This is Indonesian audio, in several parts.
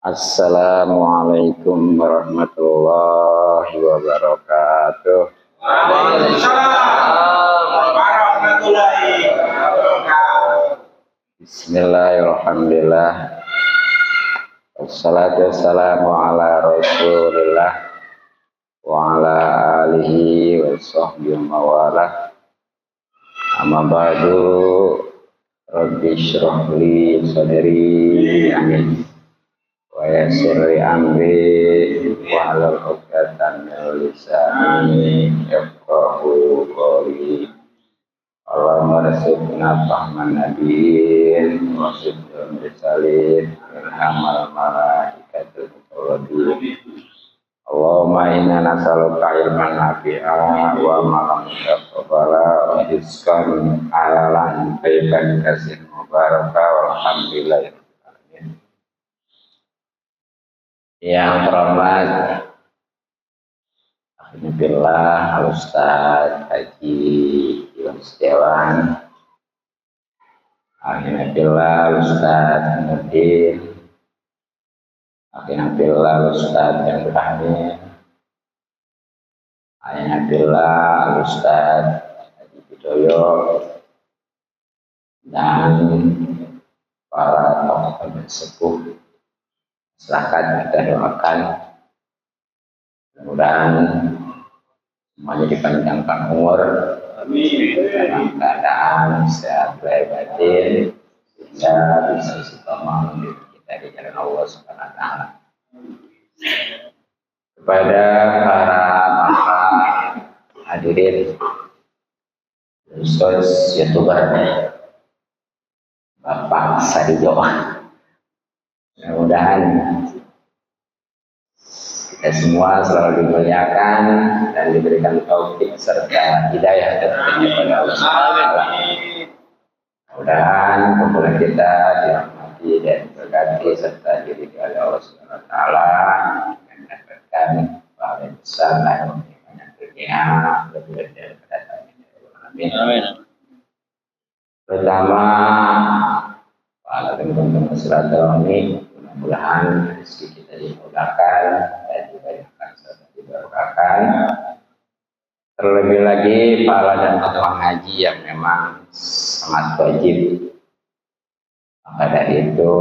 Assalamualaikum warahmatullahi wabarakatuh. Waalaikumsalam warahmatullahi wabarakatuh. Bismillahirrahmanirrahim. Wassalatu wassalamu ala Rasulillah wa ala alihi wa sahbihi wa wala. Amma ba'du. Rabbi shrah li sadri amin. Wa yassir li amri wa hlul 'uqdatam min lisani yafqahu qawli. Allahumma rasulna fahman nabiyyin wa sidqan risalin ilhamal malaikatul muqarrabin. Allahumma inna nas'aluka ilman nafi'a wa amalan mutaqabbala wa rizqan halalan thayyiban kasiran mubaraka walhamdulillah. Yang terhormat Alhamdulillah Al-Ustaz Haji Iwan Setiawan, Alhamdulillah Al-Ustaz Nurdin, Alhamdulillah Al-Ustaz Ibrahim, Alhamdulillah Al-Ustaz Haji Bidoyo, dan para tokoh sepuh. Silahkan kita doakan mudah-mudahan semuanya dipanjangkan umur dalam keadaan sehat lahir batin sehingga bisa istiqomah kita di jalan Allah Subhanahu wa taala. Kepada para bapak hadirin khusus YouTuber Bapak Sadijo, mudah-mudahan kita semua selalu dimuliakan dan diberikan taufik serta hidayah tentunya pada Allah SWT. Mudah-mudahan kumpulan kita dirahmati dan diberkati serta diridhoi oleh Allah SWT dan mendapatkan pahala besar dan banyak dunia lebih dari kedatangan. Amin. Pertama, para teman-teman silaturahmi, mudah-mudahan rezeki kita dimudahkan dan dibanyakan serta diberkahan. Terlebih lagi pahala dan ketua ngaji yang memang sangat wajib. Maka dari itu,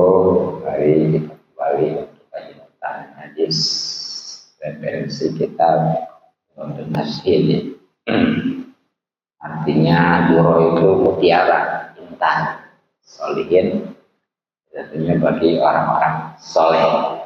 mari kita kembali untuk kajian hadis referensi kita untuk masjid. Artinya duro itu mutiara, intan, solihin. Tentunya bagi orang-orang soleh.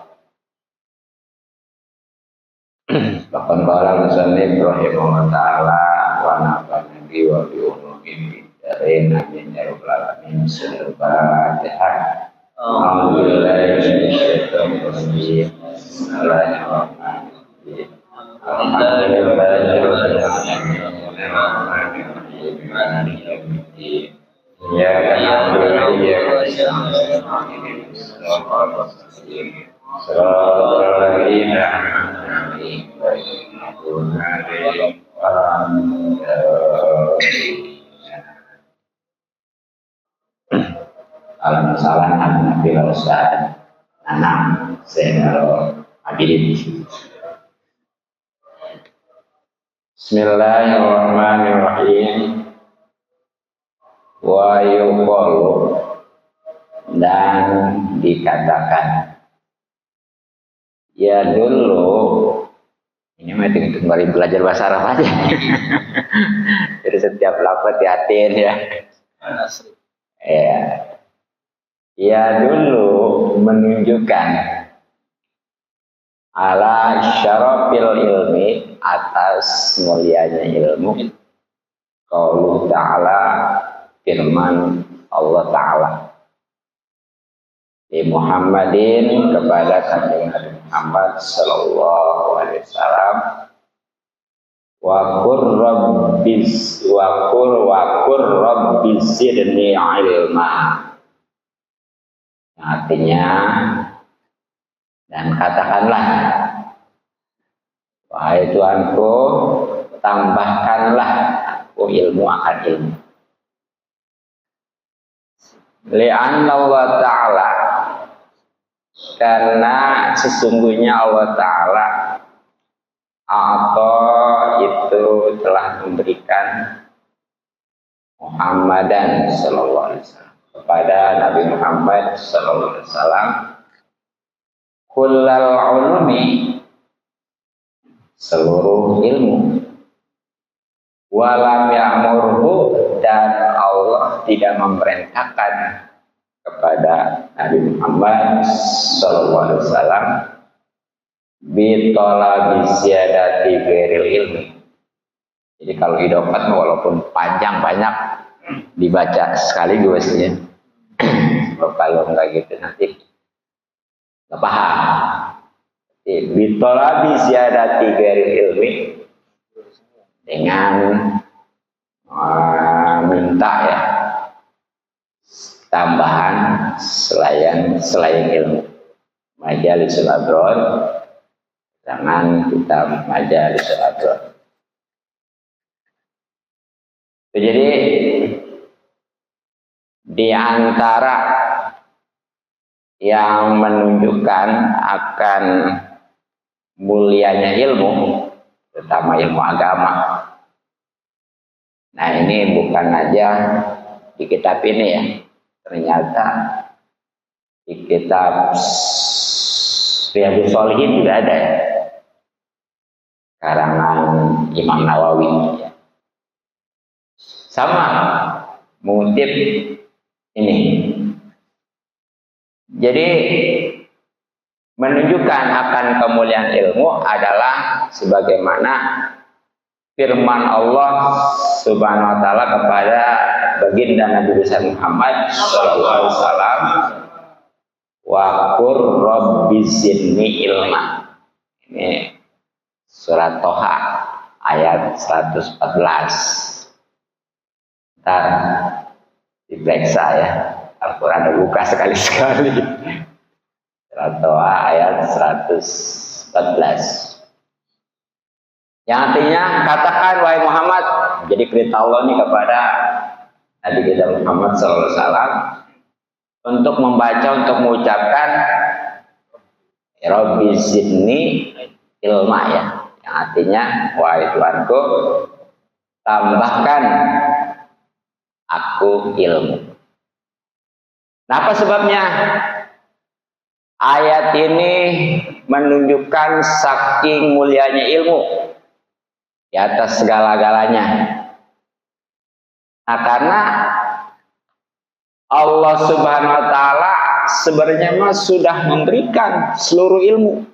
Bahkan kalau musannif rahimahullah taala wa nafa'ana bi wa bi ulumi bidarin amin ya rabbal alamin. Bismillahirrahmanirrahim. Alhamdulillahi minasyaitonir rajim. Bismillahirrahmanirrahim. Alhamdulillahi rabbil alamin. Maliki yaumiddin. Ya Allah ya alam salam Nabi Ustaz Anam Senaro Hadirin. Bismillahirrahmanirrahim. Wa yuqalu, dan dikatakan ya dulu ini masih kembali belajar bahasa Arab aja. Jadi setiap lafaz diatin ya. Ya dulu menunjukkan ala syarafil ilmi, atas mulianya ilmu. Qaulu ta'ala, firman Allah Ta'ala di Muhammadin, kepada Kanjeng Nabi Muhammad sallallahu alaihi wasallam, wa qur rabbi zidni ilma. Artinya, dan katakanlah, wahai Tuhanku, tambahkanlah aku ilmu akan ilmu. Li'anna Allah Ta'ala, Karena sesungguhnya Allah Ta'ala atau itu telah memberikan Muhammadan sallallahu alaihi wasallam kepada Nabi Muhammad sallallahu alaihi wasallam kullal ulumi, seluruh ilmu, walam ya'murhu, dan Allah tidak memerintahkan kepada Nabi Muhammad sallallahu alaihi wasallam bitolabi ziyadati ghairil ilmi. Jadi kalau idofat walaupun panjang banyak dibaca sekaligus ya. Kalau enggak gitu nanti nggak paham. Bitolabi ziyadati ghairil ilmi, dengan minta ya tambahan selain ilmu. Majalisul Adron, jangan kita Majalisul Adron. Jadi di antara yang menunjukkan akan mulianya ilmu, terutama ilmu agama. Nah ini bukan aja di kitab ini ya, ternyata di kitab Riyadhus Shalihin juga ada ya, karangan Imam Nawawi ya. Sama mengutip ini. Jadi menunjukkan akan kemuliaan ilmu adalah sebagaimana firman Allah Subhanahu wa taala kepada baginda Nabi besar Muhammad sallallahu alaihi wasallam, wa qur rabbi zidni ilma. Ini surat Toha ayat 114. Ntar diperiksa ya, Al-Quran dibuka sekali-sekali. Surat Toha ayat 114. Yang artinya, katakan wahai Muhammad, jadi perintah Allah ini kepada Nabi kita Muhammad SAW untuk membaca, untuk mengucapkan Rabbi zidni ilma ya, yang artinya wahai Tuhanku, tambahkan aku ilmu. Nah, apa sebabnya? Ayat ini menunjukkan saking mulianya ilmu di atas segala-galanya. Nah, karena Allah Subhanahu wa taala sebenarnya sudah memberikan seluruh ilmu.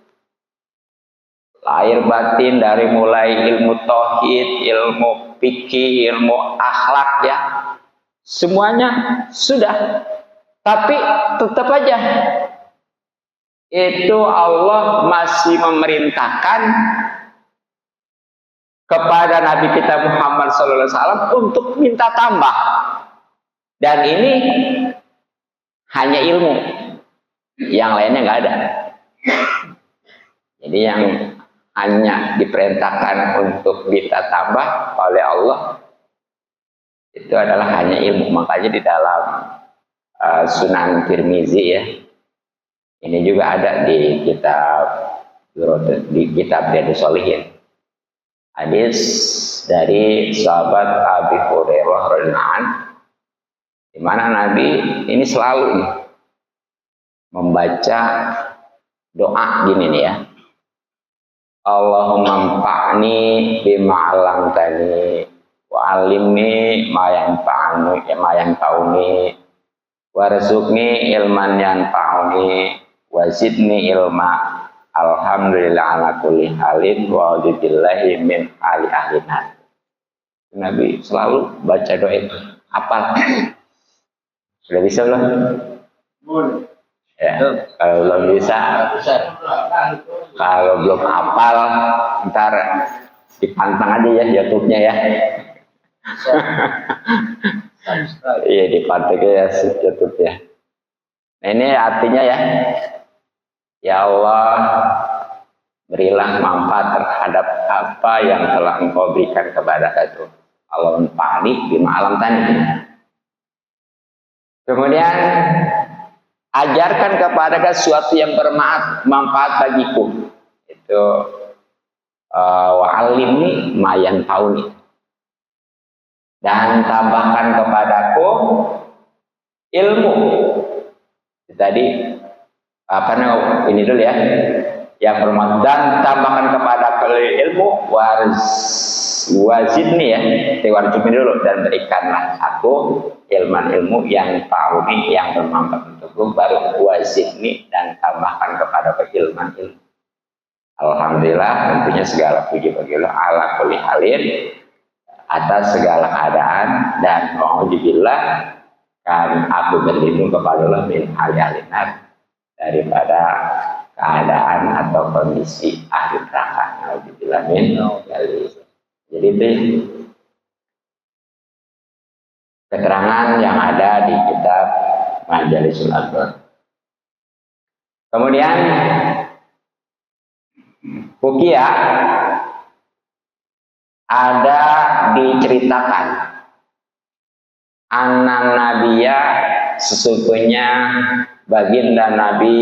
Lahir batin, dari mulai ilmu tauhid, ilmu fikih, ilmu akhlak ya. Semuanya sudah. Tapi tetap aja itu Allah masih memerintahkan kepada Nabi kita Muhammad SAW untuk minta tambah. Dan ini hanya ilmu, yang lainnya nggak ada. Jadi yang hanya diperintahkan untuk minta tambah oleh Allah itu adalah hanya ilmu. Makanya di dalam Sunan Tirmizi ya, ini juga ada di kitab Riyadhus Shalihin, hadis dari sahabat Abi Hurairah radhiyallahu anhu, di mana Nabi ini selalu membaca doa gini nih ya, Allahumma anfa'ni bima 'allamtani wa 'allimni ma yanfa'uni warzuqni ilman yanfa'uni wazidni ilma. Alhamdulillah ala kulli halin wa a'udzubillahi min hali ahlinan. Nabi selalu baca doa itu. Hafal? Sudah bisa belum? Ya, kalau belum bisa, kalau belum hafal, ntar dipantang aja ya YouTube-nya ya. Iya, dipantang ya YouTube-nya. Nah, ini artinya ya, ya Allah, berilah manfaat terhadap apa yang telah Engkau berikan kepada aku. Allah menfa'ni bima 'allamtani. Kemudian ajarkan kepada sesuatu yang bermanfaat bagiku. Itu wa'alimni ma yanfa'uni. Dan tambahkan kepadaku ilmu. Tadi apa namanya ini dulu ya, yang bermanfaat, dan tambahkan kepada ilmu wazidni ya, warjubni dulu, dan berikanlah aku ilmu yang ta'uni yang bermanfaat untukku, baru wazidni, dan tambahkan kepada ilmu. Alhamdulillah, tentunya segala puji bagi Allah ala kulli halin, atas segala keadaan, dan alhamdulillah kan aku berlindung kepada Allah min hal-halinat, daripada keadaan atau kondisi ahli neraka. Alhamdulillah min. Jadi itu keterangan yang ada di kitab Majalisul Adwar. Kemudian Hukia ada diceritakan anak Nabiya, sesungguhnya baginda Nabi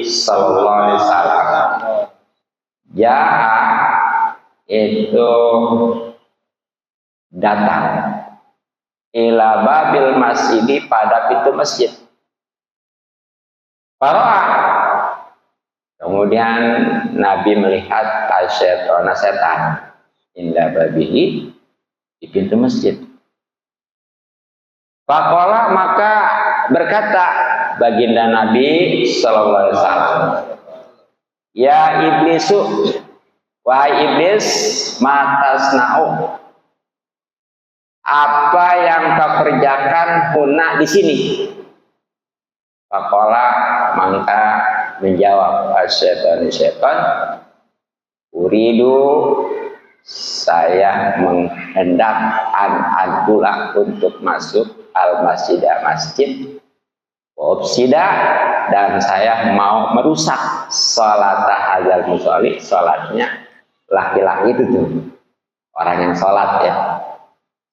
Sallallahu Alaihi Wasallam ya itu datang ila babil masjid, pada pintu masjid. Kemudian Nabi melihat setan inda babihi, di pintu masjid. Faqala, maka berkata baginda Nabi Sallallahu Alaihi Wasallam, ya iblisu, wahai iblis, matasna'u, apa yang kau kerjakan huna di sini? Faqala, maka menjawab setan, uridu, saya menghendak an-adula, untuk masuk al-masjidah, masjid, wabsida, dan saya mau merusak sholat hadzal musolli, sholatnya laki-laki itu tuh, orang yang sholat ya,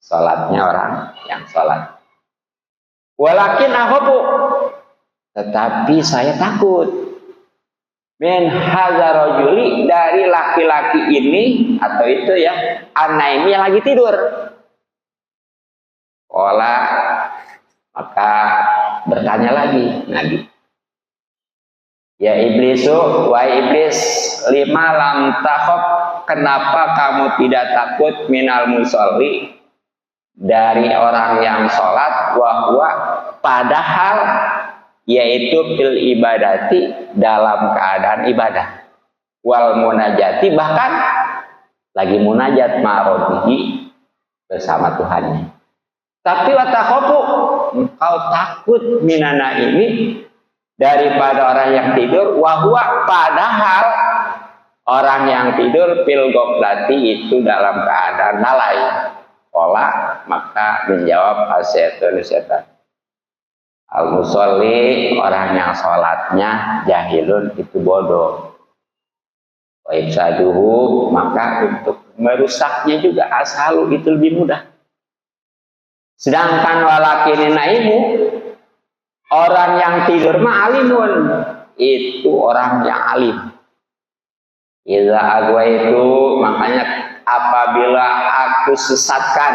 sholatnya orang yang sholat. Walakin akhafu, tetapi saya takut, min hadzal rajuli, dari laki-laki ini atau itu ya, anaimi yang lagi tidur. Ola, maka bertanya lagi Nabi, ya iblisu, wahai iblis, lima lam takhaf, kenapa kamu tidak takut minal musolli, dari orang yang sholat, wahwa, padahal yaitu fil ibadati, dalam keadaan ibadah, wal munajati, bahkan lagi munajat ma'robihi, bersama Tuhannya. Tapi watakhofu, engkau takut minana ini, daripada orang yang tidur, wahwa, padahal orang yang tidur fil goflati, itu dalam keadaan lalai. Ola, maka menjawab setan, al-musolli, orang yang sholatnya jahilun, itu bodoh. Wa ifsaduhu, maka untuk merusaknya juga ashalu, itu lebih mudah. Sedangkan walakin naimu, orang yang tidur mah alimun, itu orang yang alim. Iza agwa itu, makanya apabila aku sesatkan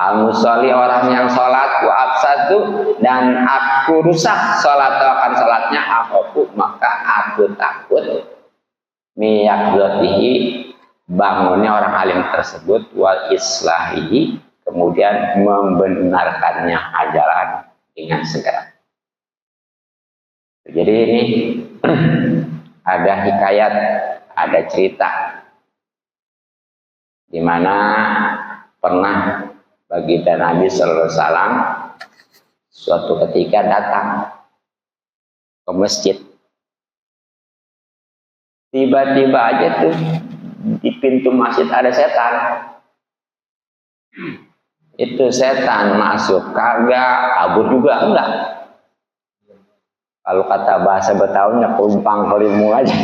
al-musolli, orang yang sholat, wa absadu, dan aku rusak sholat akan sholatnya, aku, maka aku takut miyakzotihi, bangunnya orang alim tersebut, wal islahihi, kemudian membenarkannya ajaran dengan segera. Jadi ini ada hikayat, ada cerita di mana pernah baginda Nabi Sallallahu Alaihi Wasallam suatu ketika datang ke masjid. Tiba-tiba aja tuh di pintu masjid ada setan. Itu setan masuk, kagak kabur juga enggak. Kalau kata bahasa Betawinya, kumpang kelimu aja.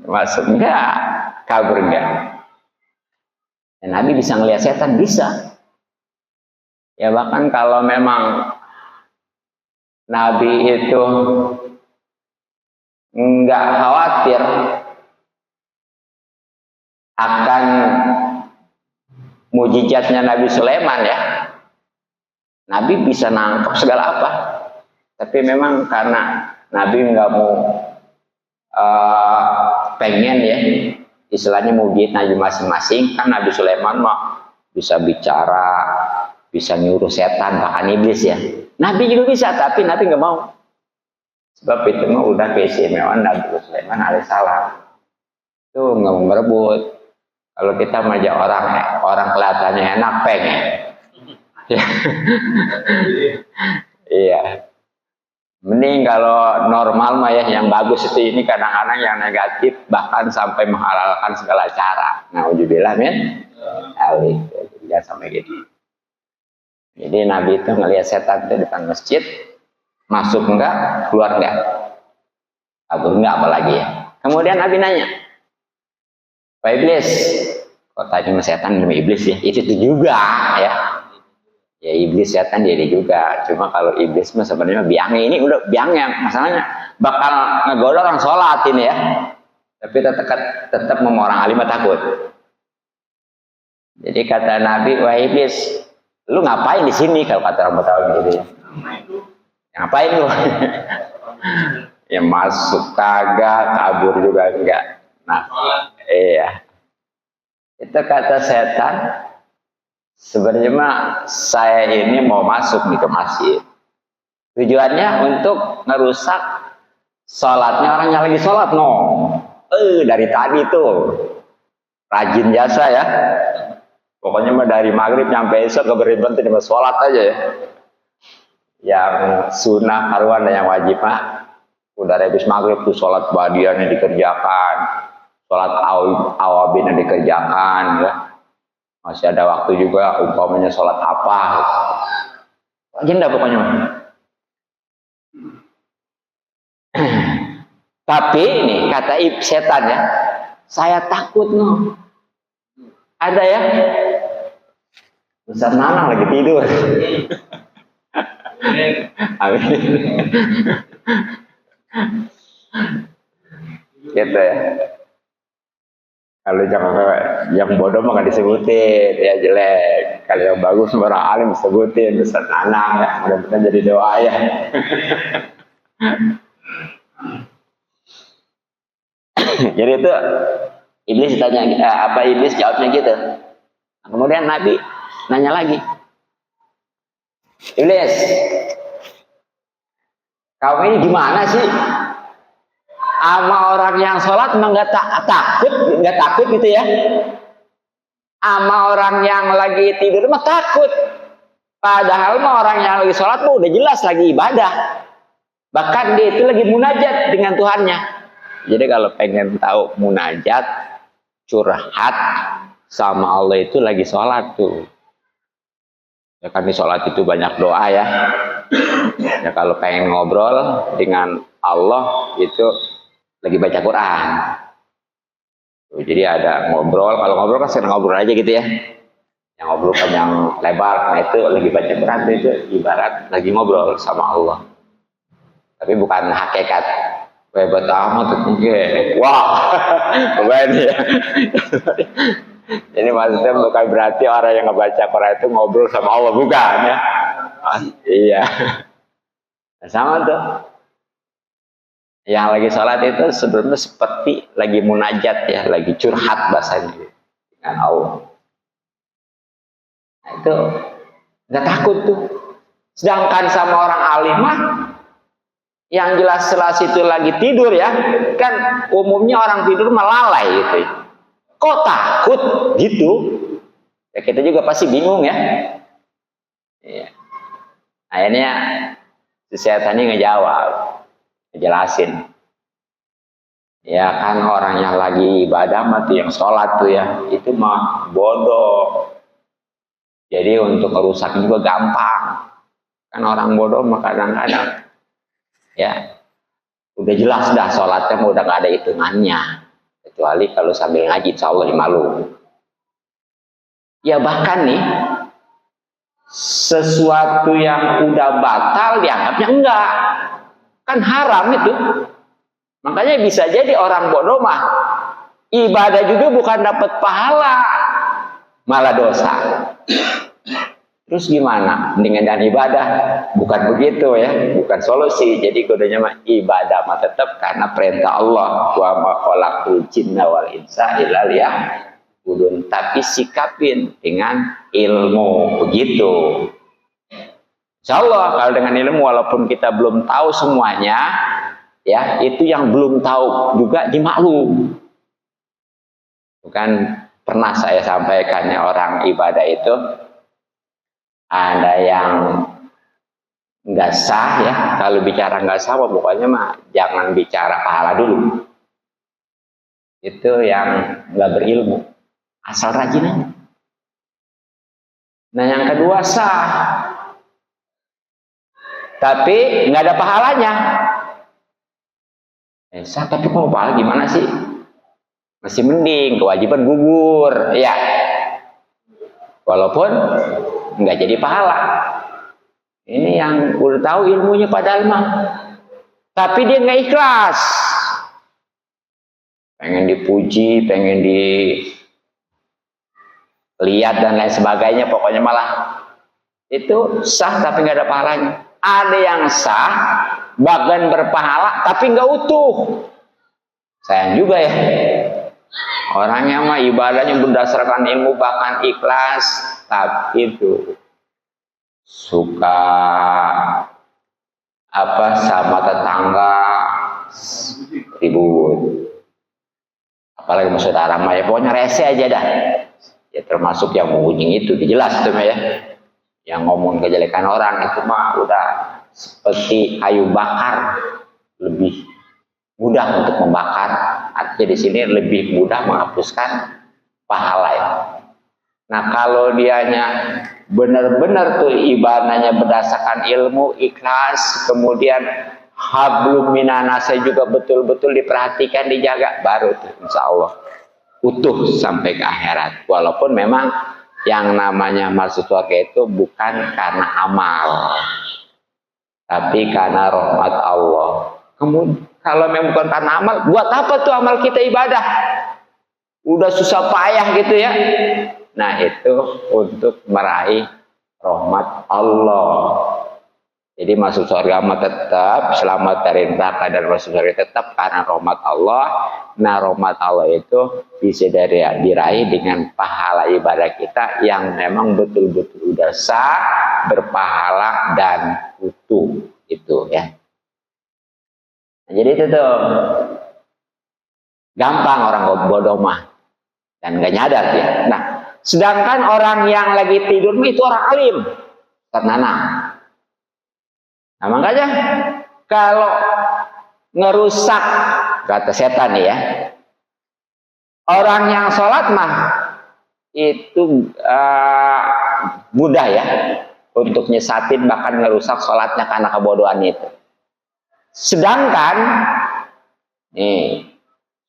Masuk enggak, kabur enggak. Dan Nabi bisa ngelihat setan, bisa. Ya bahkan kalau memang Nabi itu nggak khawatir akan mujizatnya Nabi Sulaiman ya. Nabi bisa nangkep segala apa. Tapi memang karena Nabi nggak mau pengen ya, istilahnya mujizat Nabi masing-masing. Kan Nabi Sulaiman mah bisa bicara, bisa nyuruh setan, bahkan iblis ya. Nabi juga bisa, tapi Nabi nggak mau. Sebab itu mah udah keistimewaan Nabi Sulaiman alaihissalam. Itu nggak mau merebut. Kalau kita maju orang kelihatannya enak pengen. Iya. Mending kalau normal mah ya, yang bagus itu ini kadang-kadang yang negatif bahkan sampai menghalalkan segala cara. Nauzubillah min dzalik. Jangan sampai gitu. Jadi Nabi itu ngelihat setan di depan masjid, masuk enggak, keluar enggak, kabur enggak apalagi ya. Kemudian Nabi nanya, Pak Iblis, kok tadi setan demi iblis ya? Itu juga ya. Ya iblis setan jadi juga. Cuma kalau iblis mah sebenarnya biangnya ini udah biangnya, masalahnya bakal ngegoda orang sholat ini ya. Tapi tetap mau orang alim takut. Jadi kata Nabi, wah iblis, lu ngapain di sini kalau kata orang Betawi gitu ya? Ngapain lu? Ya masuk kagak, kabur juga enggak. Nah, iya. Itu kata setan. Sebenarnya mah saya ini mau masuk nih ke masjid. Tujuannya untuk ngerusak sholatnya orang yang lagi sholat dari tadi tuh rajin jasa ya. Pokoknya mah dari maghrib sampai esok keberhenti cuma sholat aja ya. Yang sunnah karuan dan yang wajib mah udah habis maghrib tuh sholat badiannya dikerjakan, sholat awabinnya dikerjakan ya. Masih ada waktu juga umpamanya sholat apa gitu. Agenda pokoknya. Tapi ini kata setan ya, saya takut ada ya Ustaz Nanang lagi tidur. Amin. Gitu ya. Kalau yang bodoh mah nggak disebutin, ya jelek. Kalau yang bagus orang alim disebutin, Ustaz Nanang ya, mudah-mudahan jadi doa ya. Jadi itu iblis tanya apa iblis jawabnya gitu. Nah, kemudian Nabi nanya lagi, iblis, kamu ini gimana sih? Ama orang yang sholat emang nggak takut gitu ya. Ama orang yang lagi tidur mah takut. Padahal mah orang yang lagi sholat mah udah jelas lagi ibadah. Bahkan dia itu lagi munajat dengan Tuhannya. Jadi kalau pengen tahu munajat, curhat sama Allah itu lagi sholat tuh. Ya kan di sholat itu banyak doa ya. Ya kalau pengen ngobrol dengan Allah itu lagi baca Quran. Jadi ada ngobrol, kalau ngobrol kan sering ngobrol aja gitu ya. Yang ngobrol panjang lebar, nah itu lagi baca Quran itu ibarat lagi ngobrol sama Allah. Tapi bukan hakikat. Hebat amat tuh. Wah, keren ya. Ini maksudnya bukan berarti orang yang ngebaca Quran itu ngobrol sama Allah, bukan ya. Iya. Sama tuh. Yang lagi sholat itu sebenarnya seperti lagi munajat ya, lagi curhat bahasanya dengan Allah. Nah, itu nggak takut tuh. Sedangkan sama orang alimah yang jelas-jelas itu lagi tidur ya, kan umumnya orang tidur melalai gitu. Kok takut gitu? Ya kita juga pasti bingung ya. Iya. Akhirnya si setan ini ngejawab. Jelasin ya kan orang yang lagi ibadah mah tuh yang sholat tuh ya itu mah bodoh, jadi untuk merusak juga gampang kan orang bodoh mah kadang-kadang ya udah jelas dah sholatnya mah udah gak ada hitungannya kecuali kalau sambil ngaji insya Allah dimalu ya. Bahkan nih sesuatu yang udah batal dianggapnya enggak. Kan haram itu. Makanya bisa jadi orang bodoh mah ibadah juga bukan dapat pahala, malah dosa. Terus gimana dengan ibadah? Bukan begitu ya, bukan solusi. Jadi kodenya mah ibadah mah tetap karena perintah Allah. Wa ma khalaqtul jinna wal insa illa liya'budun. Tapi sikapin dengan ilmu begitu. Insyaallah kalau dengan ilmu walaupun kita belum tahu semuanya, ya itu yang belum tahu juga dimaklum. Bukan pernah saya sampaikan ya, orang ibadah itu ada yang nggak sah ya. Kalau bicara nggak sah, pokoknya mah jangan bicara pahala dulu. Itu yang nggak berilmu, asal rajin aja. Nah yang kedua sah, tapi nggak ada pahalanya. Sah tapi kok pahala gimana sih? Masih mending kewajiban gugur, ya. Walaupun nggak jadi pahala. Ini yang udah tahu ilmunya padahal mah, tapi dia nggak ikhlas. Pengen dipuji, pengen dilihat dan lain sebagainya, pokoknya malah itu sah tapi nggak ada pahalanya. Ada yang sah, bahkan berpahala, tapi nggak utuh. Sayang juga ya. Orangnya mah ibadahnya berdasarkan ilmu bahkan ikhlas, tapi itu suka apa sama tetangga ribut. Apalagi sama saudara mah ya pokoknya rese aja dah. Ya termasuk yang mengunjing itu jelas itu ya. Yang ngomong kejelekan orang itu mah udah seperti kayu bakar, lebih mudah untuk membakar. Artinya di sini lebih mudah menghapuskan pahala ya. Nah kalau dianya benar-benar tuh ibadahnya berdasarkan ilmu, ikhlas, kemudian hablum minanase juga betul-betul diperhatikan, dijaga, baru tuh insya Allah utuh sampai ke akhirat. Walaupun memang yang namanya masuk surga itu bukan karena amal, tapi karena rahmat Allah. Kemudian kalau memang bukan karena amal, buat apa tuh amal kita ibadah? Udah susah payah gitu ya. Nah itu untuk meraih rahmat Allah. Jadi masuk surga mah tetap, selamat dari neraka dan masuk surga tetap karena rahmat Allah. Nah rahmat Allah itu bisa diraih dengan pahala ibadah kita yang memang betul-betul udah sah, berpahala dan utuh itu ya. Jadi itu tuh gampang orang bodoh mah dan nggak nyadar ya. Nah, sedangkan orang yang lagi tidur itu orang alim, Nana. Nah makanya kalau ngerusak kata setan nih ya, orang yang sholat mah itu mudah ya untuk nyesatin bahkan ngerusak sholatnya karena kebodohan itu. Sedangkan nih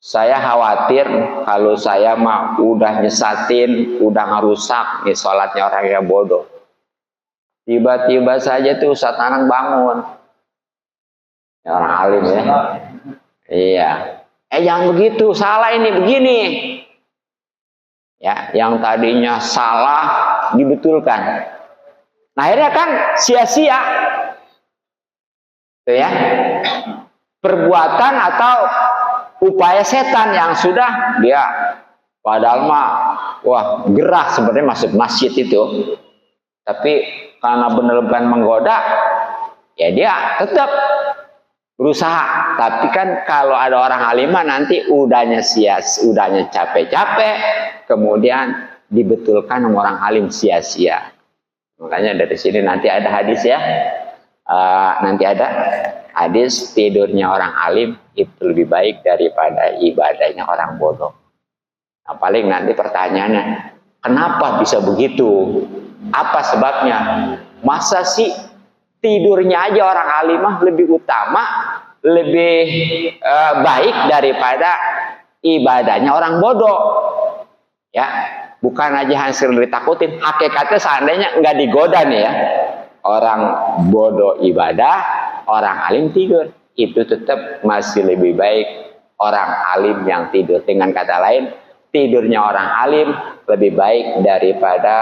saya khawatir kalau saya mah udah nyesatin, udah ngerusak nih sholatnya orang yang bodoh. Tiba-tiba saja tuh Ustaz Nanang bangun. Ya, orang alim ya. Iya. Jangan begitu, salah ini begini. Ya, yang tadinya salah dibetulkan. Nah, akhirnya kan sia-sia. Tuh ya. Perbuatan atau upaya setan yang sudah dia padahal mah wah gerah sebenarnya masuk masjid itu, tapi karena benar-benar menggoda ya dia tetap berusaha. Tapi kan kalau ada orang alimah nanti udahnya udahnya capek-capek kemudian dibetulkan sama orang alim sia-sia. Makanya dari sini nanti ada hadis ya, nanti ada hadis tidurnya orang alim itu lebih baik daripada ibadahnya orang bodoh. Nah, paling nanti pertanyaannya, kenapa bisa begitu? Apa sebabnya? Masa sih tidurnya aja orang alimah lebih utama, lebih baik daripada ibadahnya orang bodoh? Ya, bukan aja hasil ditakutin. Hakikatnya seandainya nggak digoda nih ya, orang bodoh ibadah, orang alim tidur. itu tetap masih lebih baik orang alim yang tidur. Dengan kata lain, tidurnya orang alim lebih baik daripada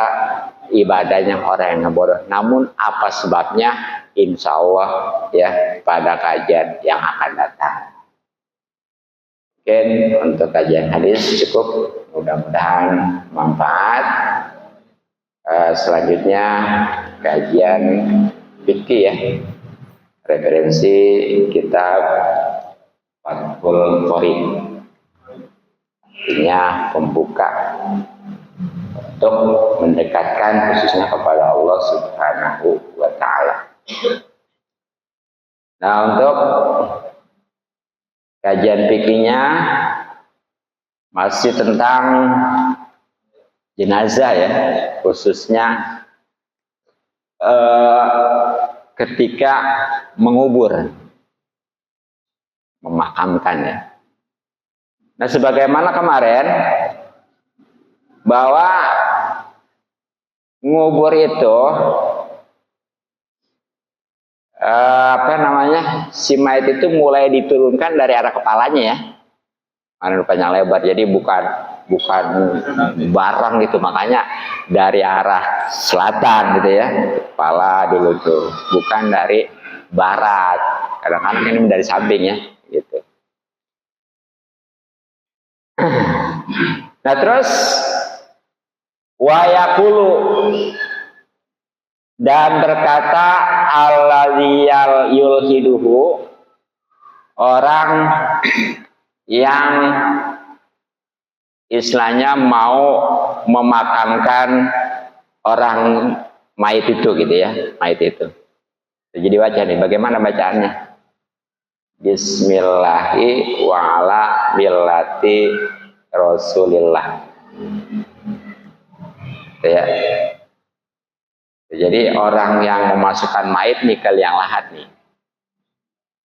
ibadahnya orang yang bodoh. Namun apa sebabnya? Insya Allah ya pada kajian yang akan datang. Mungkin untuk kajian hadis cukup, mudah-mudahan manfaat. Selanjutnya kajian fikih ya, referensi kitab Fathul Qorib, artinya pembuka untuk mendekatkan khususnya kepada Allah Subhanahu wa Ta'ala. Nah, untuk kajian fikihnya masih tentang jenazah ya, khususnya ketika mengubur, memakamkan ya. Nah, sebagaimana kemarin bahwa ngubur itu si mayat itu mulai diturunkan dari arah kepalanya ya, karena panjang lebar, jadi bukan barang gitu, makanya dari arah selatan gitu ya, kepala dulu tuh, bukan dari barat. Kadang-kadang ini dari samping ya gitu. Nah, terus wayakulu, dan berkata alladziyal yulhiduhu, orang yang istilahnya mau memakamkan orang mayit itu gitu ya, mayit itu. Jadi baca nih, bagaimana bacaannya? Bismillahi wa ala millati Rasulillah. Ya. Jadi orang yang memasukkan mayit nih ke liang lahat nih,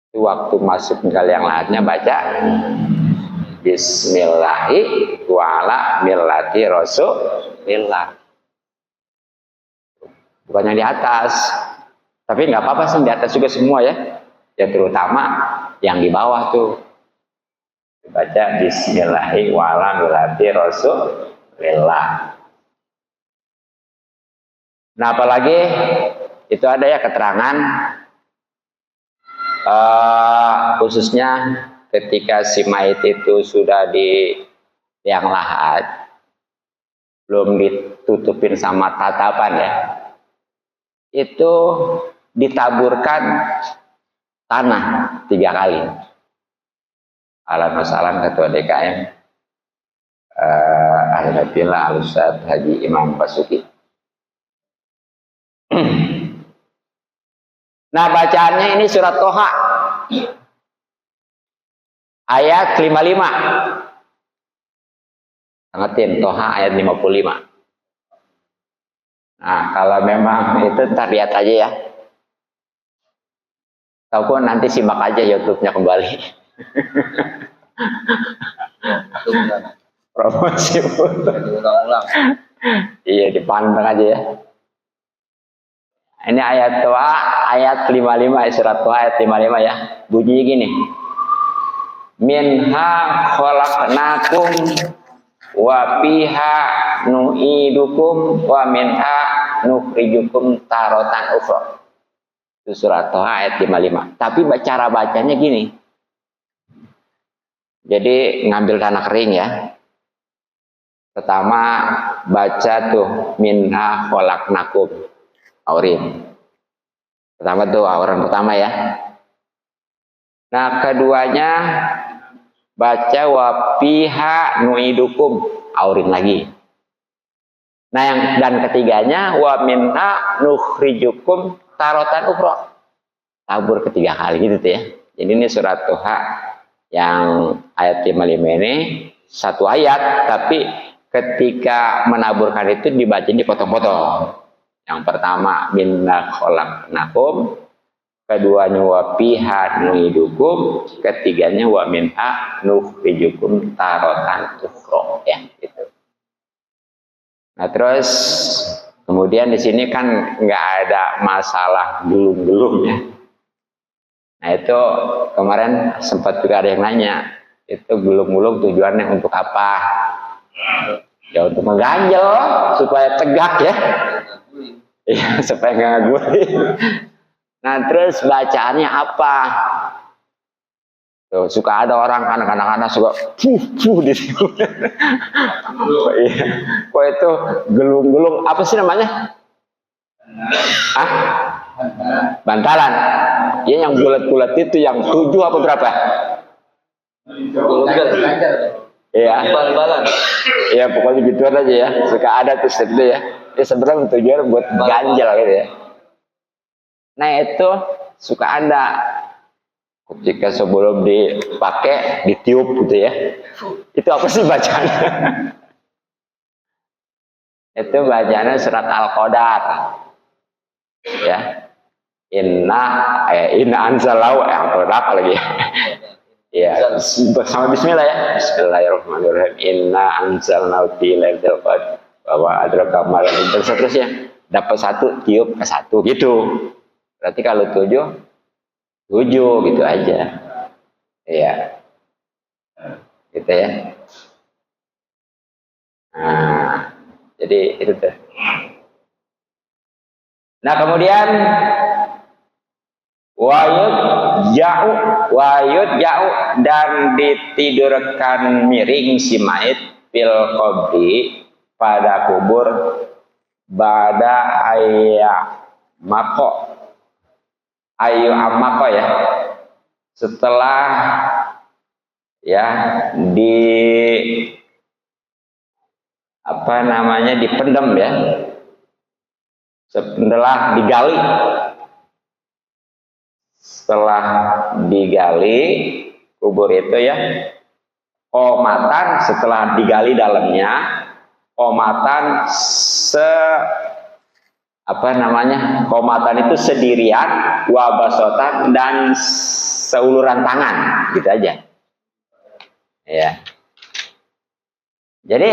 itu waktu masuk ke liang lahatnya baca Bismillahi wa ala millati Rasulillah. Bukan yang di atas, tapi nggak apa-apa sih di atas juga semua ya. Ya terutama yang di bawah tuh baca Bismillahi wa ala millati Rasulillah. Nah, apalagi itu ada ya keterangan khususnya ketika si mayit itu sudah di liang lahat, belum ditutupin sama tatapan ya, itu ditaburkan tanah 3 kali. Alhamdulillah Ketua DKM Alhamdulillah Al-Ustaz Haji Imam Basuki. Nah, bacaannya ini surat Toha ayat 55. Ingetin, Toha ayat 55. Nah, kalau memang itu ntar lihat aja ya. Ataupun nanti simak aja YouTube-nya kembali. Promosi ulang-ulang. Iya, dipandang aja ya. Ini ayat Toha ayat 55, surat Toha ayat 55 ya. Bunyinya gini. Minha khalaqnakum wa fiha nu'idukum wa minha nukhrijukum taratan ukhra. Itu surat Toha ayat 55. Tapi cara bacanya gini. Jadi ngambil tanah kering ya. Pertama baca tuh minha khalaqnakum. Aurin. Pertama tuh auran pertama ya. Nah, keduanya baca wa fiha nu'idukum, aurin lagi. Nah, dan ketiganya wa minha nukhrijukum taratan ukhra. Tabur ketiga kali gitu tuh ya. Jadi ini surat Toha yang ayat 55 ini satu ayat, tapi ketika menaburkan itu dibaca dipotong-potong. Yang pertama minna khalaqnakum, keduanya wa fiha nu'idukum, ketiganya wa minha nukhrijukum taratan ukhra ya gitu. Nah, terus kemudian di sini kan nggak ada masalah belum ya. Nah itu kemarin sempat juga ada yang nanya, itu gulung-gulung tujuannya untuk apa? Ya untuk mengganjel supaya tegak ya. Iya supaya nggak ngaguling. Nah terus bacaannya apa? Tuh, suka ada orang anak-anak suka di situ. Iya. Kok itu gelung-gelung apa sih namanya? Ah? Bantalan. Ya yang bulat-bulat itu yang 7 apa berapa? Iya. Iya pokoknya gituan aja ya. Suka ada tuh itu ya. Ya sebenarnya tujuan buat ganjel gitu ya. Nah itu suka ada ketika sebelum dipakai ditiup gitu ya. Itu apa sih bacaannya? Itu bacaannya surat Al-Qadar. Ya. Inna anzalahu yang berapa lagi ya? Ya, bersama bismillah ya. Bismillahirrahmanirrahim. Inna anzalnahu fi lailatul qadar wa adraka ma lailatul qadar. Seterusnya dapat 1 tiup ke 1 gitu. Berarti kalau 7 gitu aja. Iya. Gitu ya. Nah, jadi itu tuh. Nah, kemudian wayud jauh dan ditidurkan miring si mayit fil qabri pada kubur bada ayu amako ya setelah ya dipendam ya setelah digali kubur itu ya komatan setelah digali dalamnya komatan komatan itu sendirian wabasotan dan seuluran tangan gitu aja ya. Jadi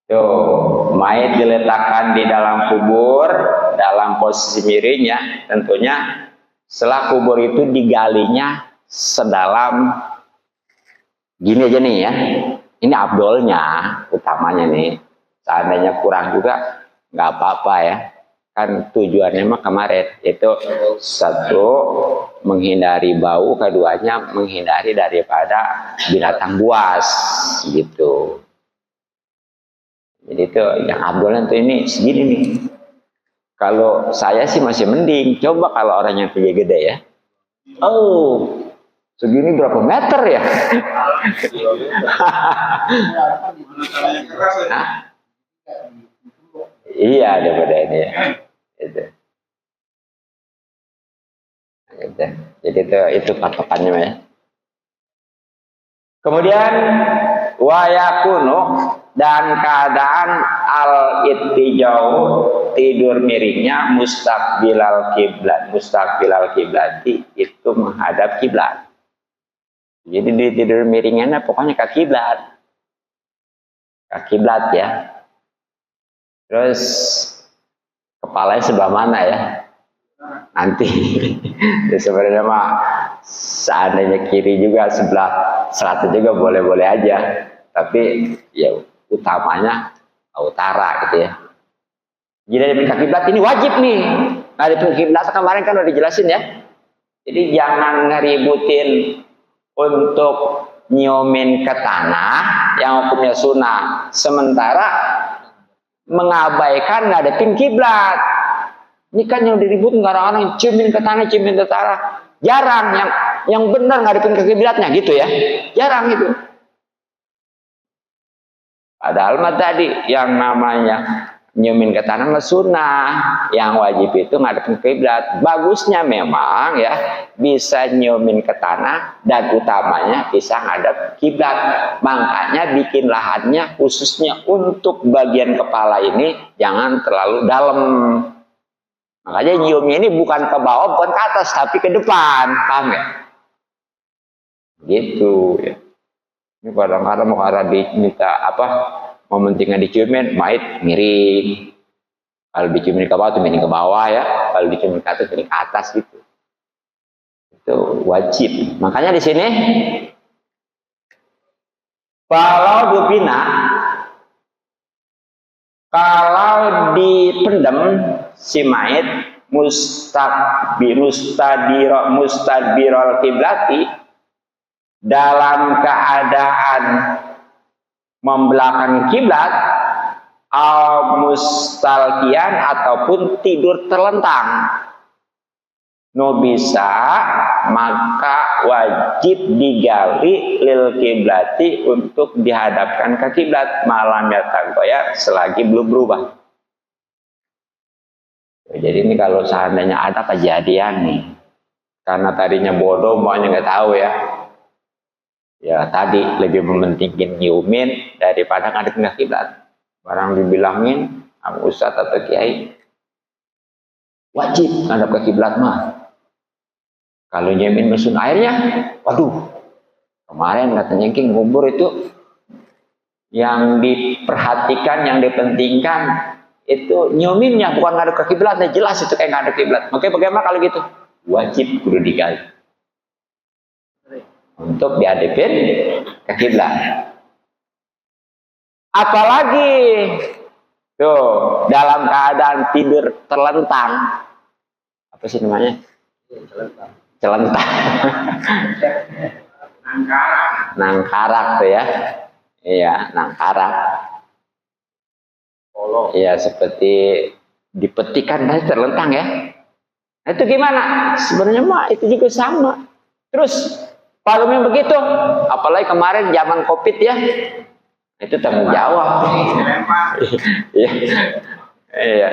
tuh mayat diletakkan di dalam kubur dalam posisi miring ya, tentunya setelah kubur itu digalinya sedalam gini aja nih ya. Ini abdolnya, utamanya nih. Seandainya kurang juga nggak apa-apa ya. Kan tujuannya mah kemarin itu 1 menghindari bau, keduanya menghindari daripada binatang buas gitu. Jadi itu yang abdolnya tuh ini segini nih. Kalau saya sih masih mending. Coba kalau orang yang gede-gede ya. Oh, segini berapa meter ya? Iya daripada ini ya. Gitu. Gitu. Jadi itu patokannya ya. Kemudian wayakunu dan keadaan al-ittijau tidur miringnya mustaqbilal kiblati itu menghadap kiblat. Jadi di tidur miringnya pokoknya ke kiblat. Ke kiblat ya. Terus kepalanya sebelah mana ya? Nanti sebenarnya mah seandainya kiri juga sebelah selatan juga boleh-boleh aja. Tapi ya utamanya utara gitu ya. Jadi dari kiblat ini wajib nih. Nah di kiblat kemarin kan udah dijelasin ya. Jadi jangan ngeributin untuk nyiumin ke tanah yang hukumnya sunnah. Sementara mengabaikan ngadepin kiblat. Ini kan yang diribut orang-orang ciumin ke tanah, ciumin ke tanah. Jarang yang benar ngadepin ke kiblatnya gitu ya. Jarang itu. Padahal mah tadi yang namanya nyiumin ke tanah sunnah, yang wajib itu ngadepin kiblat. Bagusnya memang ya bisa nyiumin ke tanah dan utamanya bisa ngadep kiblat. Makanya bikin lahannya khususnya untuk bagian kepala ini jangan terlalu dalam. Makanya nyiumnya ini bukan ke bawah, bukan ke atas, tapi ke depan, paham ya? Gitu ya. Ini kadang-kadang mau diminta mementingkan diciumin, mayit miring. Kalau diciumin ke bawah tuh miring ke bawah ya. Kalau diciumin ke atas miring ke atas gitu. Itu wajib. Makanya di sini kalau dubina, kalau dipendam si mayit mustadbirul kiblati, dalam keadaan membelakangi kiblat, al mustalqiyan ataupun tidur terlentang, no bisa, maka wajib digali lil kiblati untuk dihadapkan ke kiblat malam yatagoya selagi belum berubah. Jadi ini kalau seandainya ada kejadian nih, karena tadinya bodoh maunya nggak tahu ya, ya tadi lebih mementingin nyiumin daripada ngadep ke kiblat. Barang dibilangin sama ustadz atau kiai, wajib ngadep ke kiblat mah. Kalau nyiumin mesin airnya, waduh, kemarin katanya King ngubur itu yang diperhatikan, yang dipentingkan itu nyiuminnya, bukan ngadep ke kiblat. Jelas itu kayak ngadep kiblat. Oke, bagaimana kalau gitu? Wajib kudu digali untuk dihadapin ke kiblat. Apalagi tuh dalam keadaan tidur terlentang, apa sih namanya? Celentang. Nangkarak tuh ya. Iya, nangkarak. Iya, seperti dipetikan dan terlentang ya. Nah, itu gimana? Sebenarnya mah itu juga sama. Terus kalau memang begitu, apalagi kemarin zaman Covid ya, itu tanggung jawab. Iya, iya,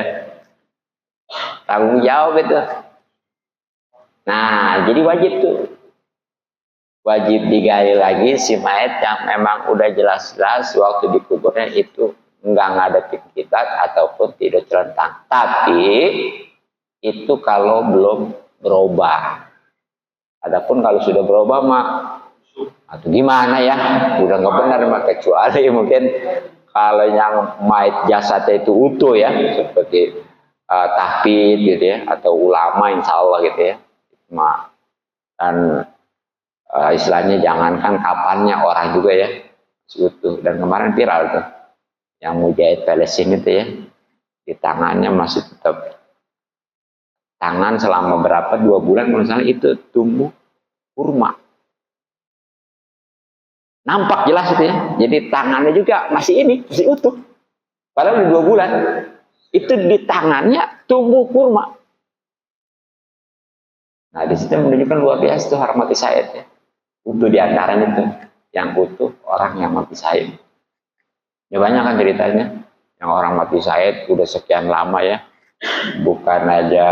tanggung jawab itu. Nah, jadi wajib tuh, wajib digali lagi si mayat yang memang udah jelas-jelas waktu dikuburnya itu enggak ngadepin kiblat ataupun tidur celentang. Tapi itu kalau belum berubah. Adapun kalau sudah berubah mah atau gimana ya, udah nggak benar mah, kecuali mungkin kalau yang mayat jasadnya itu utuh ya, seperti tahfidz gitu ya, atau ulama insya Allah gitu ya, mah dan istilahnya jangankan kapannya, orang juga ya utuh. Dan kemarin viral tuh yang mujahid Palestina itu ya, di tangannya masih tetap tangan selama berapa, 2 bulan misalnya itu tumbuh kurma. Nampak jelas itu ya. Jadi tangannya juga masih utuh. Padahal udah 2 bulan. Itu di tangannya tumbuh kurma. Nah, di situ menunjukkan luar biasa itu hormati Said ya. Utuh di antaranya itu yang utuh orang yang mati Said. Ya banyak kan ceritanya. Yang orang mati Said udah sekian lama ya. Bukan aja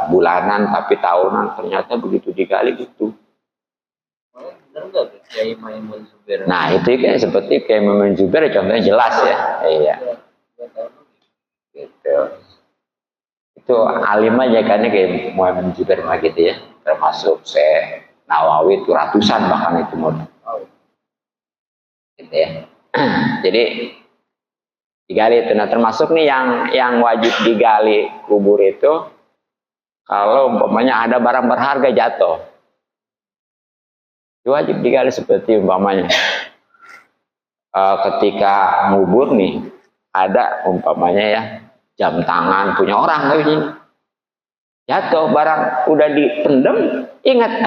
bulanan tapi tahunan, ternyata begitu digali gitu. Nah itu kan seperti kayak Muhammad Zubair, contohnya jelas ya. Iya. Gitu. Itu alim aja kan kayak Muhammad Zubair mah gitu ya. Termasuk Syekh Nawawi itu ratusan bahkan itu modal. Gitu ya. Jadi digali itu. Nah termasuk nih yang wajib digali kubur itu kalau umpamanya ada barang berharga jatuh, itu wajib digali. Seperti umpamanya ketika ngubur nih ada umpamanya ya jam tangan punya orang kayak gini, jatuh barang udah dipendem, ingat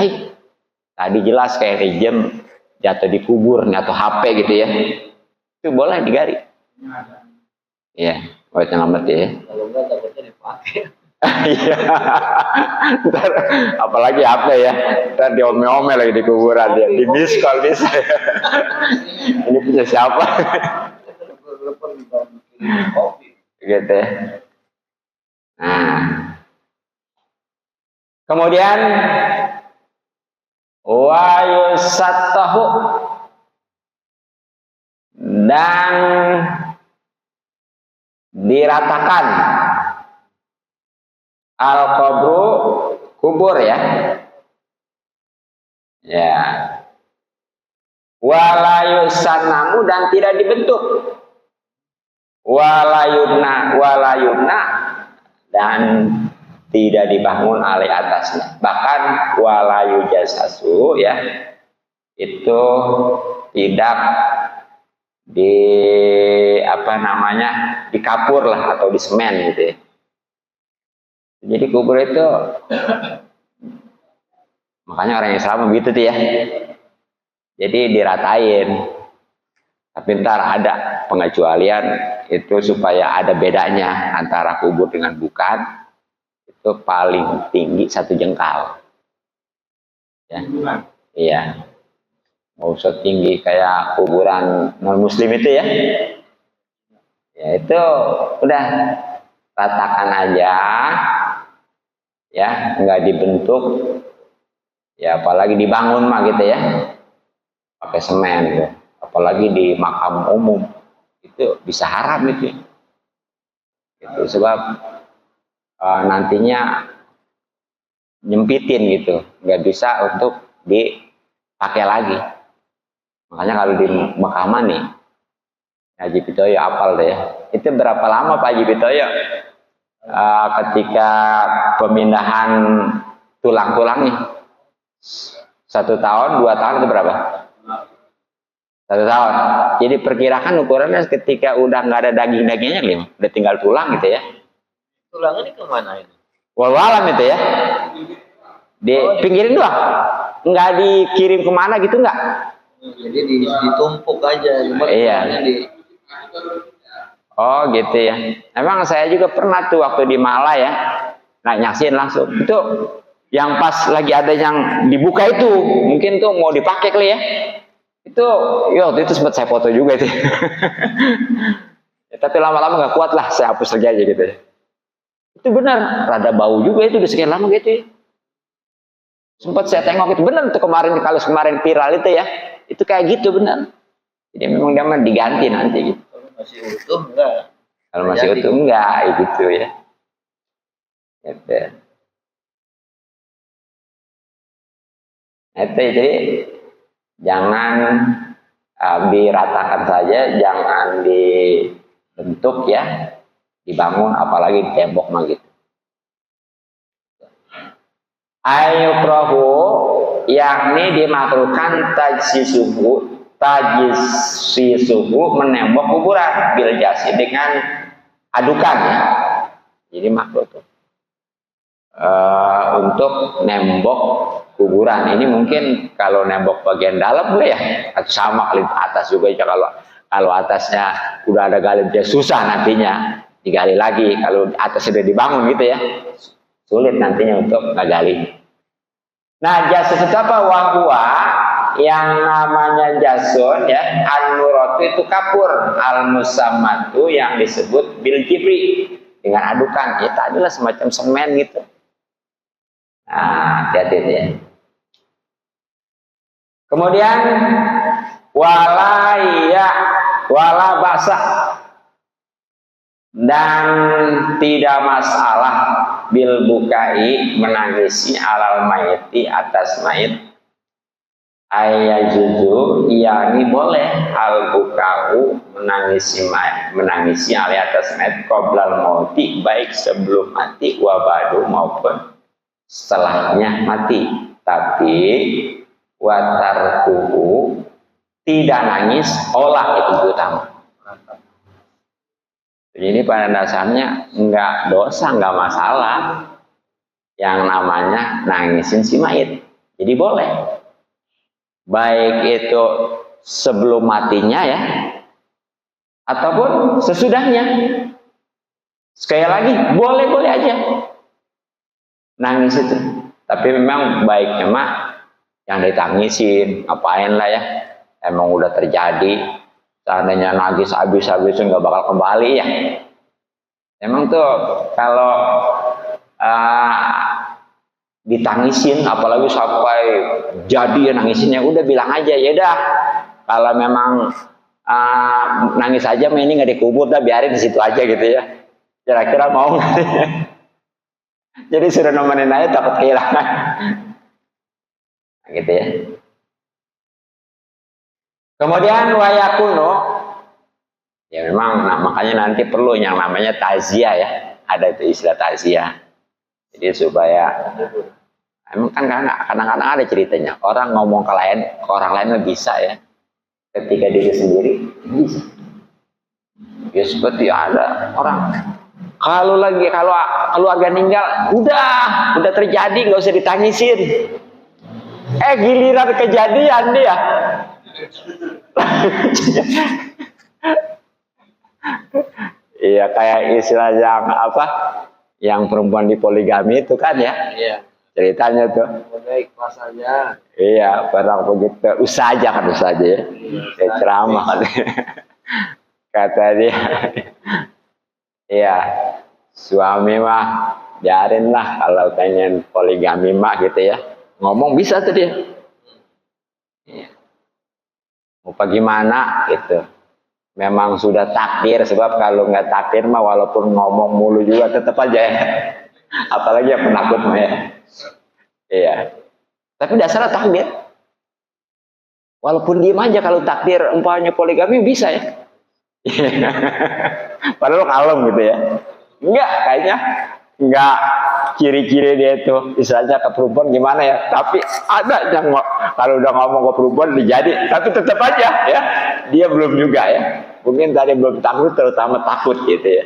tadi jelas kayak jam jatuh di kubur nih, atau HP gitu ya, itu boleh digali. Iya, buat selamat ya. Kalau enggak takutnya dipakai. Iya. Ntar, apalagi apa ya? Ntar diomel-omel lagi di kuburan dia, di miskol bisa. Ini punya siapa? Gitu ya. Nah, kemudian wa yusattahu, dan diratakan al-qabru, kubur ya. Ya. Wala yusannamu, dan tidak dibentuk. Wala yumna, dan tidak dibangun alai atasnya. Bahkan walayu jasasu ya, itu tidak di apa namanya, dikapur lah atau disemen gitu ya. Jadi kubur itu makanya orang Islam begitu tuh ya. Jadi diratain. Tapi ntar ada pengecualian itu supaya ada bedanya antara kubur dengan bukan. Itu paling tinggi 1 jengkal. Ya. Iya. Mau usah tinggi kayak kuburan non muslim itu ya. Ya itu udah ratakan aja. Ya, enggak dibentuk. Ya apalagi dibangun mah gitu ya. Pakai semen gitu. Apalagi di makam umum. Itu bisa haram itu. Itu sebab nantinya nyempitin gitu, nggak bisa untuk dipakai lagi. Makanya kalau di makaman nih, Haji Pitoyo apal deh. Itu berapa lama Pak Haji Pitoyo ketika pemindahan tulang-tulangnya? 1 tahun, 2 tahun itu berapa? 1 tahun. Jadi perkirakan ukurannya ketika udah nggak ada daging-dagingnya, udah tinggal tulang gitu ya. Tulang ini kemana ini? Wallahualam itu ya. Dipinggirin doang. Nggak dikirim kemana gitu nggak? Jadi ditumpuk aja. Iya. Oh gitu ya. Emang saya juga pernah tuh waktu di Malang ya. Nah nyaksin langsung. Itu yang pas lagi ada yang dibuka itu. Mungkin tuh mau dipakai kali ya. Itu ya waktu itu sempat saya foto juga itu. Ya, tapi lama-lama nggak kuat lah. Saya hapus aja gitu ya. Itu benar, rada bau juga itu udah sekian lama gitu ya. Sempat saya tengok itu benar tuh kemarin, kalau kemarin viral itu ya, itu kayak gitu benar. Jadi memang dia diganti nanti gitu. Kalau masih utuh enggak? Kalau masih utuh enggak gitu ya. Gitu. Itu jadi jangan diratakan saja, jangan dibentuk ya. Dibangun apalagi di tembok mah gitu. Ayukrahu yakni dimakruhkan tajsisuhu menembok kuburan bil jasi dengan adukan ya. Jadi makruh tuh. Untuk nembok kuburan ini mungkin kalau nembok bagian dalam boleh ya, atau sama kali atas juga ya. Kalau atasnya udah ada galim dia susah nantinya digali lagi. Kalau atas sudah dibangun gitu ya, sulit nantinya untuk ngegali. Nah jasus itu apa? Wahwa yang namanya jasun ya, an-nuratu itu kapur, al-musammatu yang disebut bil jibri dengan adukan. Ya tadilah semacam semen gitu. Nah hati-hati ya. Kemudian wala basa, dan tidak masalah bil bukai menangisi alal mayiti atas mayit. Ayajuzu yakni boleh al bukau menangisi alai atas mayit qoblal mauti, baik sebelum mati wabadu maupun setelahnya mati. Tapi watarkuhu tidak nangis olah itu utama. Jadi pada dasarnya enggak dosa, enggak masalah yang namanya nangisin si mayit. Jadi boleh. Baik itu sebelum matinya ya, ataupun sesudahnya. Sekali lagi, boleh-boleh aja nangis itu. Tapi memang baiknya mah yang ditangisin, ngapain lah ya. Emang udah terjadi. Seandainya nangis habis-habis nggak bakal kembali ya. Emang tuh kalau ditangisin, apalagi sampai jadi ya nangisinnya, udah bilang aja ya dah. Kalau memang nangis aja, ini nggak dikubur, dah biarin di situ aja gitu ya. Kira-kira mau nggak? Jadi sudah nemenin aja takut kehilangan. Nah, gitu ya. Kemudian wayakuno, ya memang, nah, makanya nanti perlu yang namanya takziah ya, ada itu istilah takziah. Jadi supaya emang kan kadang-kadang ada ceritanya orang ngomong ke orang lain bisa ya, ketika diri sendiri bisa. Ya seperti ada orang kalau keluarga meninggal udah terjadi, nggak usah ditangisin. Giliran kejadian dia iya kayak istilah yang apa, yang perempuan di poligami itu kan ya. Iya. Ceritanya tuh. Baik masanya. Iya, barang begitu usah aja ya. Saya ceramah kan. Kata dia, iya suami mah biarin lah kalau pengen poligami mah gitu ya. Ngomong bisa tuh dia. Iya. Mau bagaimana gitu. Memang sudah takdir, sebab kalau nggak takdir mah walaupun ngomong mulu juga tetap aja ya. Apalagi yang penakut mah ya. Iya. Tapi dasarnya takdir. Walaupun diem aja kalau takdir umpamanya poligami bisa ya. Padahal kalem gitu ya. Enggak, kayaknya enggak ciri-ciri dia itu. Misalnya ke perempuan gimana ya. Tapi ada yang kalau udah ngomong ke perempuan dijadi. Tapi tetap aja ya. Dia belum juga ya. Mungkin tadi belum takut, terutama takut gitu ya.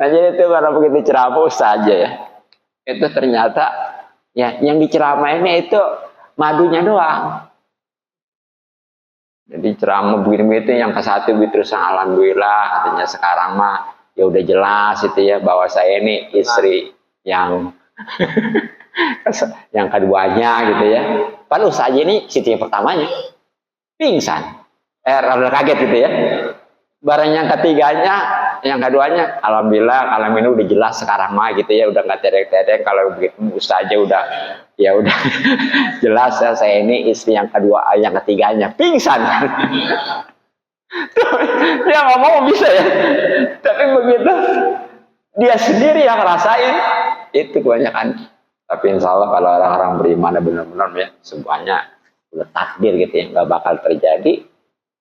Nah jadi itu karena begitu ceramah saja ya. Itu ternyata ya yang diceramainnya itu madunya doang. Jadi ceramah begini itu yang ke satu terus alhamdulillah katanya sekarang mah ya udah jelas itu ya bahwa saya ini istri yang yang keduanya gitu ya. Padahal saja ini istri yang pertamanya pingsan, rada kaget gitu ya. Barang yang ketiganya, yang keduanya, alhamdulillah kalau ini udah jelas sekarang mah gitu ya, udah nggak tereng-tereng kalau begitu saja udah ya udah jelas ya saya ini istri yang kedua, yang ketiganya pingsan. Dia ngomong bisa ya, tapi begitu dia sendiri yang ngerasain itu kebanyakan. Tapi insya Allah kalau orang-orang beriman benar-benar ya semuanya udah takdir gitu ya, nggak bakal terjadi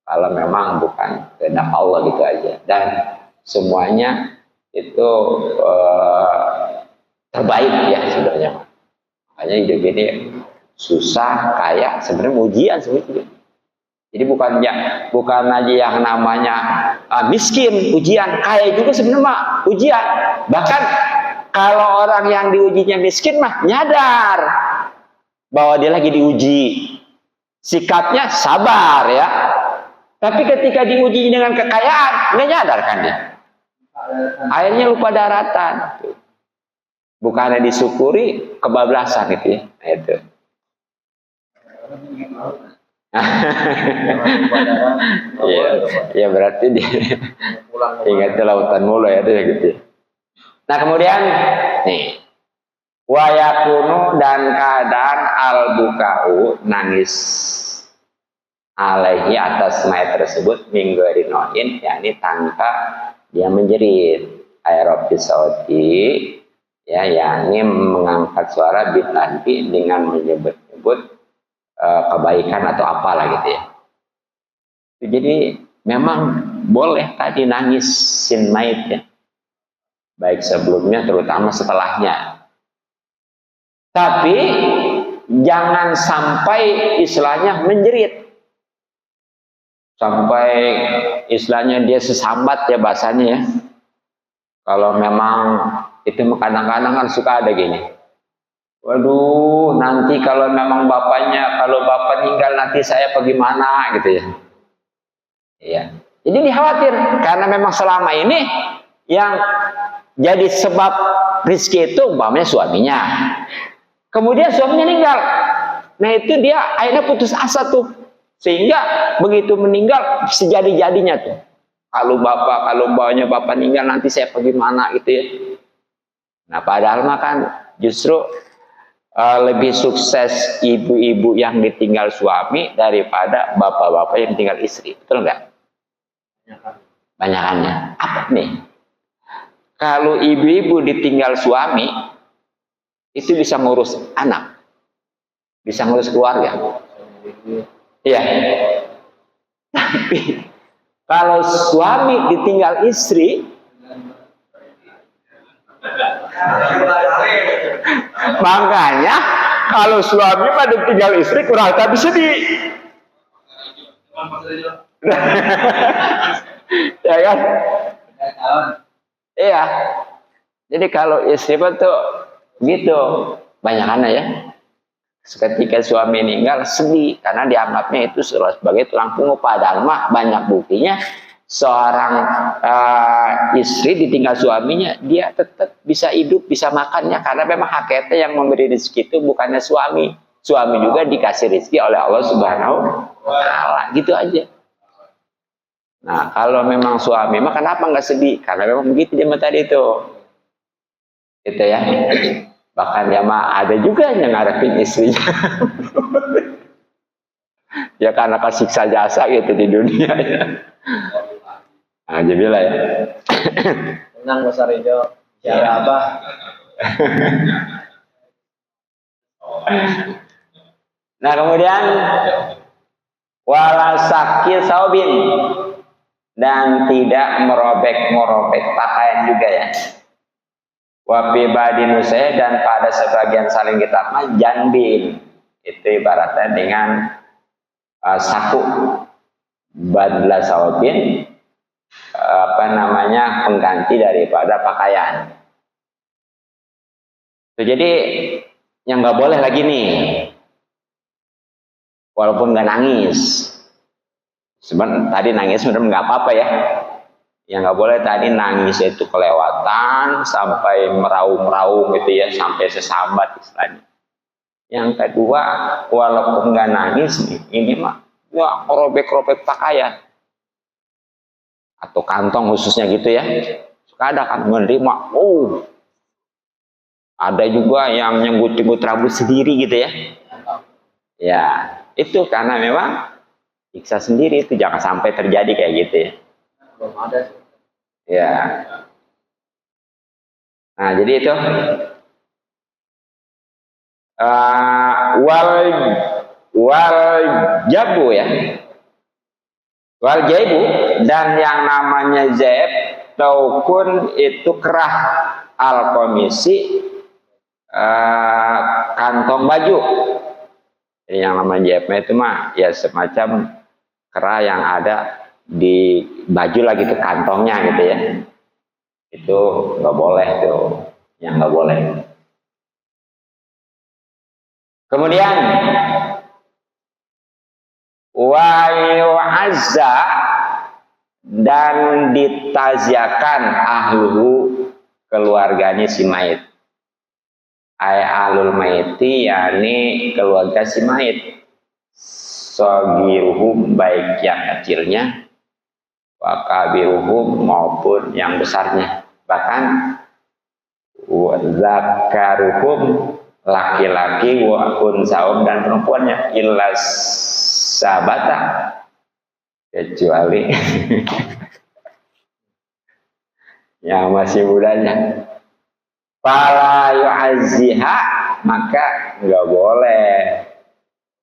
kalau memang bukan kehendak Allah gitu aja. Dan semuanya itu terbaik ya sebenarnya. Makanya hidup ini susah, kaya, sebenarnya ujian sebenarnya. Jadi bukan aja yang namanya miskin ujian, kaya juga sebenarnya mah ujian. Bahkan kalau orang yang diujinya miskin mah nyadar bahwa dia lagi diuji, sikapnya sabar ya. Tapi ketika diuji dengan kekayaan, nggak nyadar kan dia. Akhirnya lupa daratan. Bukannya disyukuri, kebablasan gitu ya. Nah, itu. Ya berarti dia ingat lautan mulu ya, gitu. Nah kemudian nih wayakunu dan keadaan al-buka'u nangis alaihi atas mayat tersebut mingguarinoin, yakni tanpa dia menjerit aerobi sauti ya, yakni mengangkat suara bitanti dengan menyebut-nyebut kebaikan atau apalah gitu ya. Jadi memang boleh tadi nangisin mayat ya, baik sebelumnya terutama setelahnya. Tapi jangan sampai istilahnya menjerit, sampai istilahnya dia sesambat ya bahasanya ya. Kalau memang itu kadang-kadang kan suka ada gini, waduh nanti kalau memang kalau bapak meninggal nanti saya bagaimana gitu ya. Iya. Jadi dikhawatir karena memang selama ini yang jadi sebab rezeki itu umpamanya suaminya. Kemudian suaminya meninggal. Nah itu dia akhirnya putus asa tuh. Sehingga begitu meninggal sejadi-jadinya tuh. Kalau bapaknya bapak meninggal nanti saya bagaimana gitu ya. Nah padahal mah kan justru lebih sukses ibu-ibu yang ditinggal suami daripada bapak-bapak yang tinggal istri. Betul nggak? Banyakannya. Apa nih? Kalau ibu-ibu ditinggal suami, itu bisa ngurus anak, bisa ngurus keluarga. Iya. Tapi kalau suami ditinggal istri, Makanya kalau suami pada tinggal istri kurang tapi sedih. Ya kan? Iya. Jadi kalau istri tuh gitu banyak anak ya. Ketika suami meninggal sedih karena dianggapnya itu sebagai tulang punggung, padahal mah banyak buktinya seorang istri ditinggal suaminya dia tetap bisa hidup, bisa makannya karena memang hakikatnya yang memberi rezeki itu bukannya suami juga dikasih rezeki oleh Allah Subhanahu wa Ta'ala, gitu aja. Nah kalau memang suami mah kenapa nggak sedih, karena memang begitu dia tadi itu gitu ya. Bahkan ya mah ada juga yang ngarepin istrinya ya karena kesiksa jasa gitu di dunia ya. Nah, jadi lah ya. Tenang Mas Arijo. Cara apa? Nah kemudian wala sakil saubin, dan tidak merobek pakaian juga ya. Wabi badinusai, dan pada sebagian saling kitab mah janbin, itu ibaratnya dengan saku badla saubin, pengganti daripada pakaian. Jadi yang nggak boleh lagi nih, walaupun nggak nangis, sebenarnya tadi nangis sebenarnya nggak apa-apa ya. Yang nggak boleh tadi nangis itu kelewatan sampai meraung-raung gitu ya, sampai sesambat istilahnya. Yang kedua, walaupun nggak nangis nih, ini mah ya robek-robek pakaian atau kantong khususnya gitu ya. Suka ada kan menerima, ada juga yang nyenggut-nyenggut rambut sendiri gitu ya. Ya, itu karena memang siksa sendiri, itu jangan sampai terjadi kayak gitu ya. Belum ada sih. Ya. Nah, jadi itu wal jabu ya. Wal jaibu, dan yang namanya zaib taukun itu kerah al komisi, kantong baju. Jadi yang namanya zaib itu mah ya semacam kerah yang ada di baju lah gitu, kantongnya gitu ya. Itu nggak boleh tuh, yang nggak boleh. Kemudian wa yu'azza, dan ditaziakan ahluhu, keluarganya si mayit. Ay ahlul maiti, yakni keluarga si mayit. Sogiruhum, baik yang kecilnya, wakabiruhum, maupun yang besarnya. Bahkan zakaruhum, laki-laki, wa unsaum, dan perempuannya, illas sabata, kecuali yang masih mudanya. Fala yu'azziha, maka nggak boleh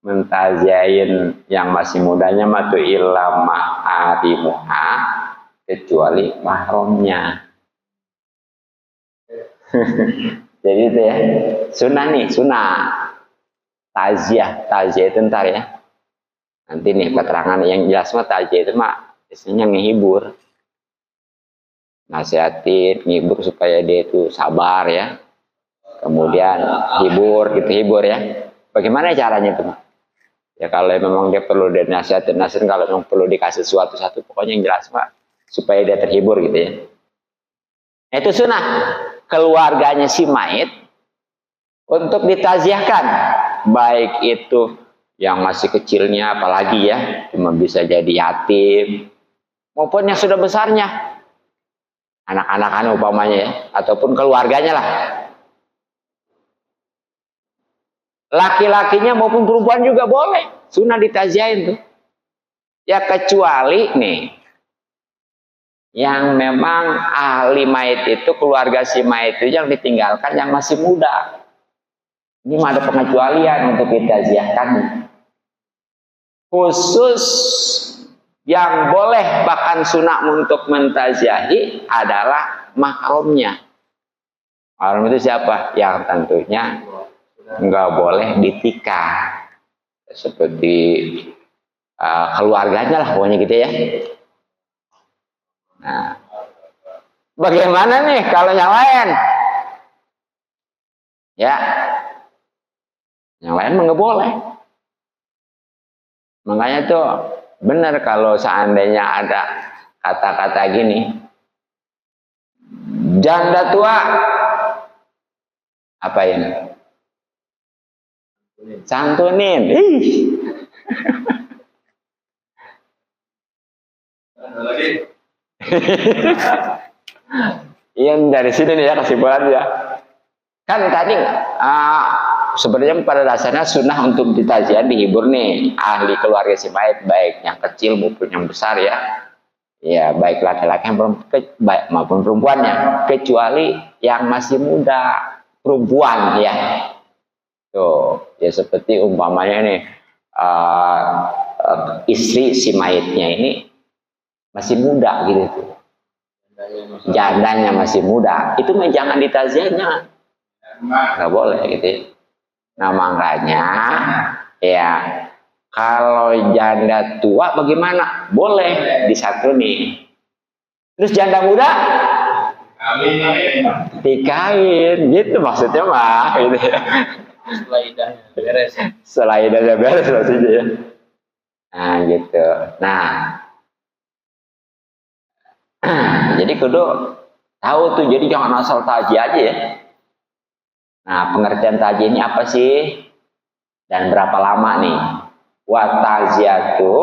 mentaziain yang masih mudanya matu illa ma'arimuha, kecuali mahramnya. Jadi itu ya, sunnah nih, sunnah taziah itu ntar ya. Nanti nih keterangan yang jelas mah taziah itu mah biasanya ngehibur, nasihatin, ngibur supaya dia itu sabar ya. Kemudian hibur ya. Bagaimana caranya itu mah? Ya kalau memang dia perlu dinasihatin, kalau memang perlu dikasih sesuatu, pokoknya yang jelas mah supaya dia terhibur gitu ya. Nah, itu sunnah keluarganya si mayit untuk ditaziahkan, baik itu yang masih kecilnya, apalagi ya cuma bisa jadi yatim, maupun yang sudah besarnya, anak-anak umpamanya ya, ataupun keluarganya lah, laki-lakinya maupun perempuan juga boleh, sunnah ditaziahin tuh. Ya kecuali nih, yang memang ahli mayit itu, keluarga si mayit itu yang ditinggalkan yang masih muda. Ini mah ada pengecualian untuk ditaziahkan. Khusus yang boleh bahkan sunnah untuk mentaziahi adalah mahramnya. Mahram itu siapa? Yang tentunya nggak boleh ditikah. Seperti keluarganya lah pokoknya gitu ya. Nah, bagaimana nih kalau yang lain? Ya, yang lain mah nggak boleh. Makanya tuh benar kalau seandainya ada kata-kata gini, janda tua, apa ini? Santunin. Ih. Iya dari sini nih ya kesimpulan ya. Kan tadi sebenarnya pada dasarnya sunnah untuk ditaziah dihibur nih ahli keluarga si mayit, baik yang kecil maupun yang besar ya. Ya baik laki-laki maupun perempuannya, kecuali yang masih muda perempuan ya. Tuh ya seperti umpamanya nih istri si mayitnya ini masih muda gitu tuh. Jandanya masih muda, itu mah jangan ditaziahnya, nggak boleh gitu ya. Nah makanya ya kalau janda tua bagaimana? Boleh disatuin. Terus janda muda dikain gitu maksudnya mah gitu ya. Setelah idahnya beres. Setelah idahnya beres maksudnya ya. Nah gitu. Nah jadi kudu tahu tuh, jadi jangan asal taziah aja ya. Nah pengertian taziah ini apa sih dan berapa lama nih? Wa taziatu,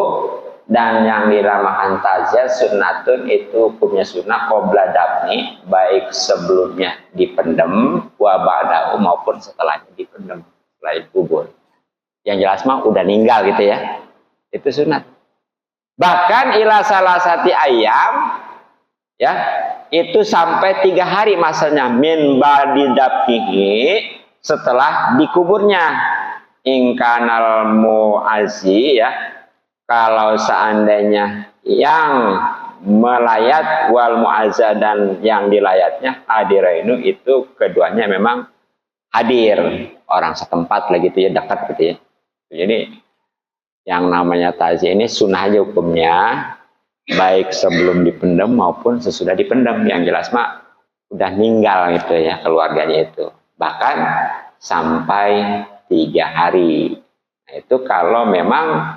dan yang diramakan taziah sunnatun itu hukumnya sunnah qabla dafni, baik sebelumnya dipendem wa ba'dahu maupun setelahnya dipendem, setelah dikubur. Yang jelas mah udah meninggal gitu ya. Itu sunat. Bahkan ila salasati ayam ya, itu sampai 3 hari masanya min ba'di dafnihi, setelah dikuburnya. Ingkanal mu'azzi ya, kalau seandainya yang melayat wal mu'azza dan yang dilayatnya hadirainu, itu keduanya memang hadir, orang setempat lah gitu ya, dekat gitu ya. Jadi yang namanya taziah ini sunnah aja hukumnya, baik sebelum dipendam maupun sesudah dipendam. Yang jelas mah udah meninggal gitu ya keluarganya itu, bahkan sampai 3 hari. Nah, itu kalau memang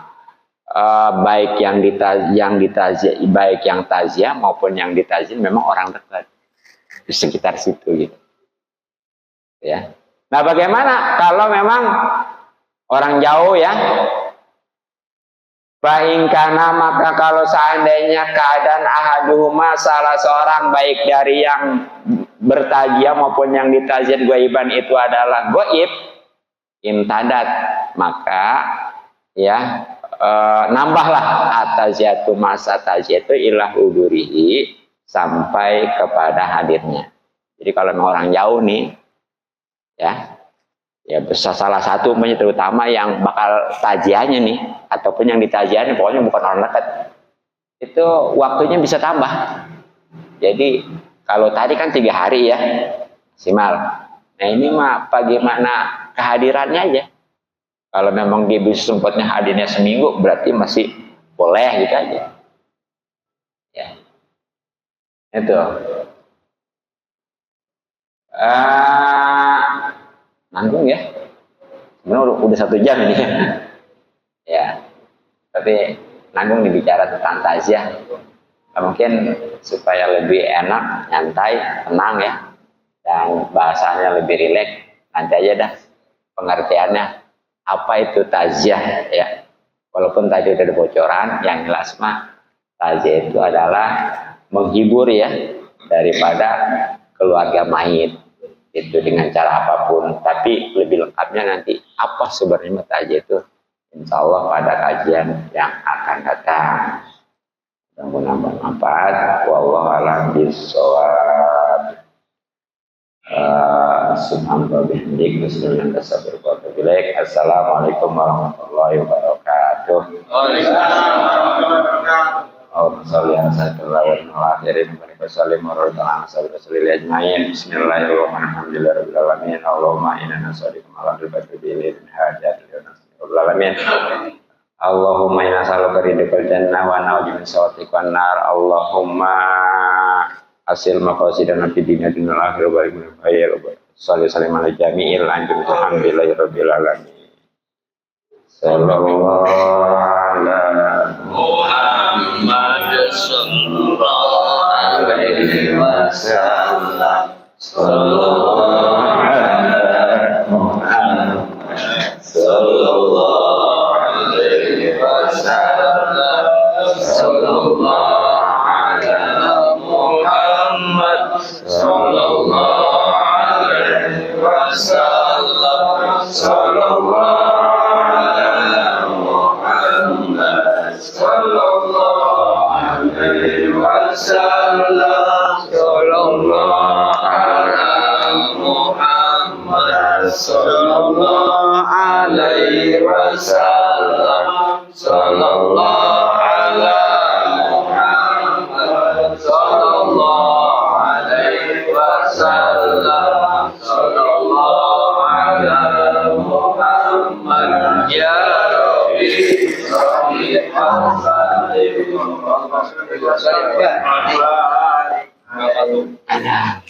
baik yang ditaziah, baik yang taziah maupun yang ditaziah memang orang dekat di sekitar situ gitu ya. Nah bagaimana kalau memang orang jauh ya? Baingkana, maka kalau seandainya keadaan ahaduhuma, salah seorang baik dari yang bertaziah maupun yang ditaziah ghaiban itu adalah goib, imtadat, maka ya nambahlah ataziatu, masa taziah itu ilah hudurihi, sampai kepada hadirnya. Jadi kalau orang jauh nih ya besar salah satu terutama yang bakal taziahnya nih ataupun yang ditaziahnya, pokoknya bukan orang dekat, itu waktunya bisa tambah. Jadi kalau tadi kan 3 hari ya maksimal, nah ini mah bagaimana kehadirannya aja. Kalau memang dia bisa sempatnya hadirnya seminggu, berarti masih boleh gitu aja ya. Itu nanggung ya, sebenarnya udah 1 jam ini ya, tapi nanggung dibicara tentang taziah. Mungkin supaya lebih enak, nyantai, tenang ya, dan bahasanya lebih rileks, nanti aja dah pengertiannya apa itu taziah ya. Walaupun tadi udah ada bocoran, yang jelas mah taziah itu adalah menghibur ya daripada keluarga mayit itu dengan cara apapun. Tapi lebih lengkapnya nanti apa sebenarnya taziah itu, insya Allah pada kajian yang akan datang. Mudah-mudahan bermanfaat. Wallahu a'lam bishawab. Assalamualaikum warahmatullahi wabarakatuh. Waalaikumsalam warahmatullahi wabarakatuh. Allahumma sholli ala sayyidina Muhammadin wa ala alihi wa sahbihi. wa sallim wa radana sallallahu ajmain. Bismillahirrahmanirrahim. Alhamdulillahirabbil alamin. Allahumma inna nas'aluka ala al-badri bil hajat rabbil alamin. Allahumma inna nas'aluka ridhal jannah wa na'udzu min sakhatika nar. Allahumma asil maqasidana fid dunya wal akhirah wa min khair. Sallallahu alaihi jami'il anjum alhamdulillahirabbil alamin. Sallallahu ala Muhammad sallallahu alaihi wasallam. Sallallahu ala Muhammad sallallahu alaihi wasallam. Sallallahu ala Muhammad sallallahu alaihi wasallam. Sallallahu sallallahu alaihi wasallam. Sallallahu ala Muhammad sallallahu alaihi wasallam. Sallallahu ala Muhammad sallallahu alaihi wasallam. Sallallahu ala Muhammad ya Rabbi. Ada.